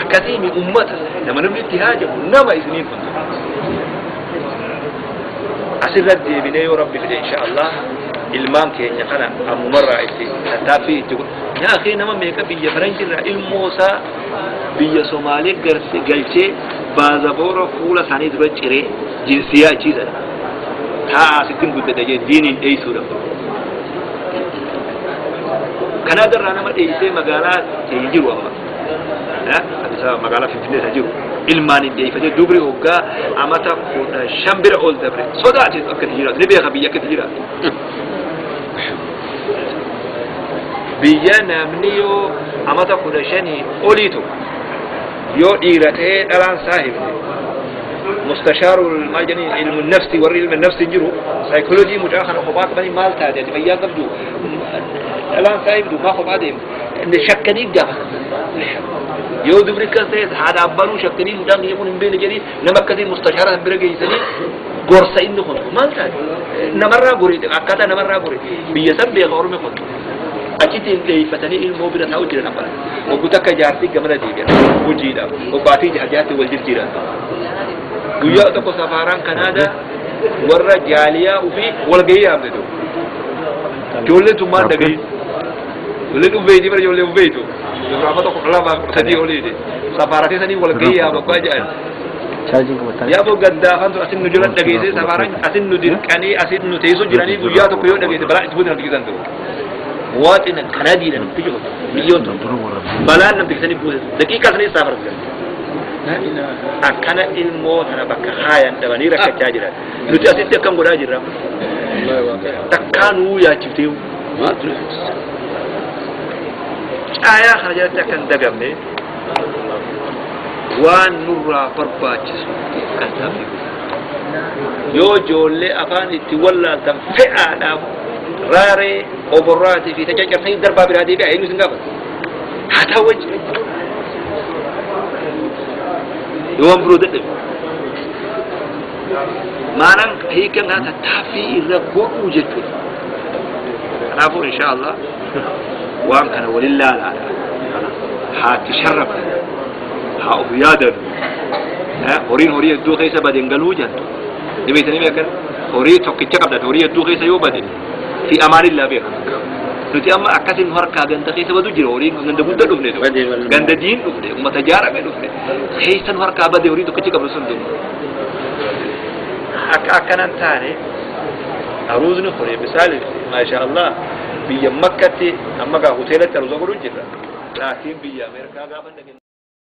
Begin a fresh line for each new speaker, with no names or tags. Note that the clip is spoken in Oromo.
أكثيم أمته لما نبني اتهاجه نما إذنين كنتم أسر ردي بني ربي في إن شاء الله ilmaan keenya kana ammarraa itti tattaaffii itti yaa akhi nama meeqa biyya faranjirraa ilmoosaa biyya Somaalee galchee baazaboora fuula isaanii dura ciree jinsiyaa achiisan taa sittin guddate jee diiniin dheeysuudha Kanaadarraa nama dheeysee magaalaa ta'ee jiru amma magaalaa Finfinnee jiru ilmaan dheeyfatee dubri hoggaa amata 15 bira ol dabre sodaate akka jiraatu ni beeka biyya akka jiraatu biyya namni yoo amata 15 oliitu yoo dhiiratee dhalaan saahibne مستشار المجني علم النفس والعلم النفسي جرو سايكولوجي مجاهد خبات بني مالتا دي بيا قبدو الان سايبدو ما خب ادم ان شكني جاب يو دبركته هذا ابلو شكني مدام يكون بين جري نمكدي مستشار برغي يسني غورسا انه خد مالتا نمرا غوري اكاتا نمرا غوري بيسب بيغورم خد اكيد اللي فتني علم بلا توجه نمبر وقتك جارتي كاميرا دي وجيدا وباتي حاجات والجيرا guyyaa tokko safaraan Kanaadaa warra jaaliyaa ofii walgahii yaamnetu ijoollee tummaan dhagahi ijoollee dhufeetii bara ijoollee dhufeetu gaafa tokko lama sadii oliiti safaratee sanii walgahii yaama kwa jedhan yaaboo gaddaafan sun asin nu jira dhageessee safaraan asin nu dirqanii asin nu teessoo jiranii guyyaa tokko yoo dhageesse balaa itti buuti namtikisan ta'u waaxina Kanaadiidha namti jiru milyoon balaan namtikisanii buute daqiiqaa sanii safaratan akkana ilmoo tana bakka haayan dhabanii rakkachaa jiran nuti asitti akkam godhaa jirra takkaanuu yaachifteewu caayaa kana jalatti akkan dagamne waan nurraa barbaachisu kan tafi yoo ijoollee afaan itti wallaaltan fe'aadhaaf raaree oborraatii fi tajaajilanii darbaa biraa deebi'aa eenyu isin gaafata haa ta'u wajjin يوم برودة ما نان هيك أنا تافي الربوع وجدت أنا أقول إن شاء الله وأن كان ولله لا هاتشرب هأبيادر هورين الدو خيسة بدين قالوجا نبي تاني بيكر هورين توكيتش قبل هورين الدو خيسة يو بدين في أمان الله بيك نتي أما أكاسين هركا جنتا خيسة بدو جرو هورين جنتا بودا دفنه جنتا دين دفنه وما تجارة دفنه خيسة هركا بدي هورين توكيتش قبل سندوم أكنان ثاني أروزن خوري مثال ما شاء الله بيا مكة أما كهوتيلة تروزو كلو جرا لكن بيا أمريكا